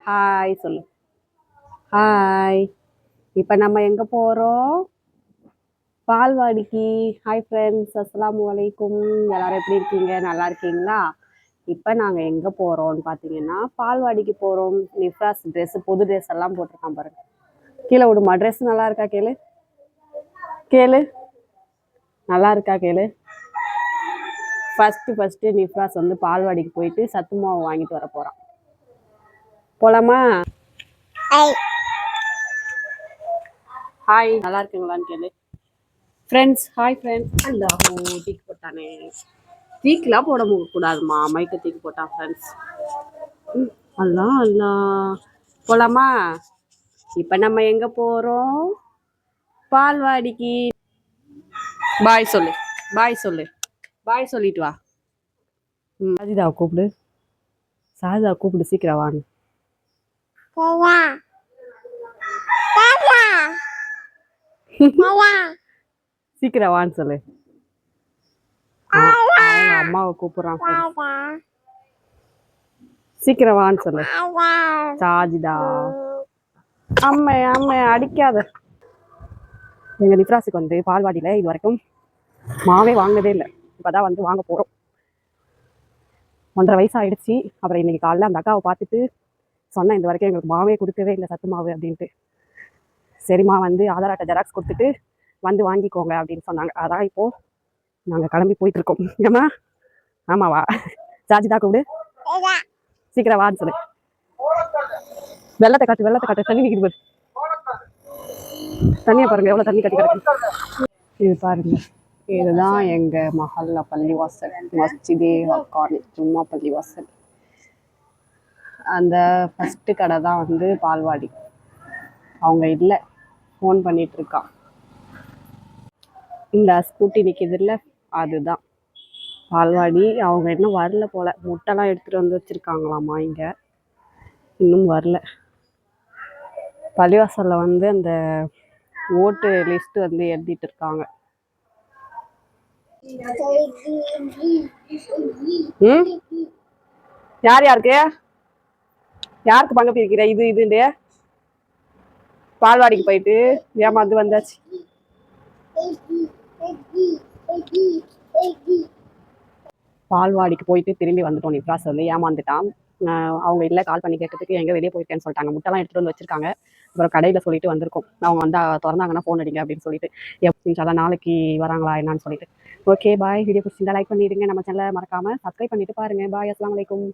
Hi சொல்லு. Hi. இப்போ நம்ம எங்கே போகிறோம்? பால்வாடிக்கு. ஹாய் ஃப்ரெண்ட்ஸ், அஸ்ஸலாமு அலைக்கும். எல்லாரும் எப்படி இருக்கீங்க? நல்லா இருக்கீங்களா? இப்போ நாங்கள் எங்கே போகிறோம்னு பார்த்தீங்கன்னா பால்வாடிக்கு போகிறோம். நிஃப்ராஸ் ட்ரெஸ்ஸு, புது ட்ரெஸ் எல்லாம் போட்டிருக்கான் பாருங்க. கீழே விடுமா, ட்ரெஸ் நல்லா இருக்கா கேளு. கேளு, நல்லா இருக்கா கேளு. ஃபஸ்ட்டு நிஃப்ராஸ் வந்து பால்வாடிக்கு போயிட்டு சத்து மாவு வாங்கிட்டு வர போகிறான். போலாமா? ஹாய், நல்லா இருக்குங்களான்னு கேளு. Friends, hi friends. அல்லா தீக்கு போட்டானே. தீக்கெலாம் போட கூடாதுமா, மைக்கை தீக்கு போட்டான் ஃப்ரெண்ட்ஸ். அல்லா அல்லா. போலாமா? இப்போ நம்ம எங்கே போகிறோம்? பால்வாடிக்கு. பாய் சொல்லு, பாய் சொல்லு, பாய் சொல்லிட்டு வா. சாஜிதாவை கூப்பிடு, சாஜிதாவை கூப்பிடு, சீக்கிரம் வாங்க. சீக்கிரம் வான்னு சொல்லு. அம்மாவை கூப்பிடுறான். சீக்கிரம் வான்னு சொல்லு. சாஜிதா, அம்மா அடிக்காத. எங்க நிஃப்ராஸுக்கு வந்து பால்வாடியில இது வரைக்கும் மாவே வாங்கினதே இல்லை. இப்பதான் வந்து வாங்க போறோம். 1.5 வயசு ஆயிடுச்சு. அப்புறம் இன்னைக்கு காலைல அந்த அக்காவை பார்த்துட்டு சொன்னேன், இந்த வரைக்கும் எங்களுக்கு மாவே கொடுக்கவே இல்லை, சத்து மாவு அப்படின்ட்டு. சரிம்மா, வந்து ஆதார் அட்டை ஜெராக்ஸ் கொடுத்துட்டு வந்து வாங்கிக்கோங்க அப்படின்னு சொன்னாங்க. அதான் இப்போ நாங்கள் கிளம்பி போயிட்டு இருக்கோம். ஏமா? ஆமாவா? சாஜிதா கூப்பிடு, சீக்கிரம் வான்னு சொல்லு. வெள்ளத்தை காட்டு, தண்ணி நிற்கிது பாரு. தண்ணியை பாருங்க, எவ்வளோ தண்ணி கட்டி கிடக்கு. இது பாருங்க, இதுதான் எங்க மஹல்ல பள்ளிவாசல், மஸ்ஜிதே ஹக்கானி ஜும்மா பள்ளிவாசல். அந்த ஃபர்ஸ்ட் கடை தான் வந்து பால்வாடி. அவங்க இல்லை, ஃபோன் பண்ணிட்டு இருக்கான். இந்த ஸ்கூட்டி நிற்கிது இல்லை, அதுதான் பால்வாடி. அவங்க இன்னும் வரல போல. முட்டைலாம் எடுத்துகிட்டு வந்து வச்சுருக்காங்களாமா. இங்கே இன்னும் வரல. பள்ளிவாசலில் வந்து அந்த ஓட்டு லிஸ்ட்டு வந்து எழுதிட்டு இருக்காங்க. யாருக்கு பங்கு பிரிக்கிற? இதுண்டு பால்வாடிக்கு போயிட்டு ஏமாந்து வந்தாச்சு. பால்வாடிக்கு போயிட்டு திரும்பி வந்துட்டோம். நிஃப்ராஸ் வந்து ஏமாந்துட்டான். அவங்க இல்லை, கால் பண்ணி கேட்டதுக்கு எங்கே வெளியே போயிருக்கேன்னு சொல்லிட்டாங்க. முட்டைலாம் எடுத்துகிட்டு வந்து வச்சிருக்காங்க. அப்புறம் கடையில் சொல்லிட்டு வந்திருக்கோம். அவங்க வந்து திறந்தாங்கன்னா ஃபோன் அடிங்க அப்படின்னு சொல்லிட்டு. இன்ஷால்லா நாளைக்கு வராங்களா என்னன்னு சொல்லிட்டு. Okay bye. வீடியோ பிடிச்சிருந்தா லைக் பண்ணிடுங்க. நம்ம சேனலை மறக்காமல் சப்ஸ்கிரைப் பண்ணிட்டு பாருங்க. பாய், அஸ்ஸலாமு அலைக்கும்.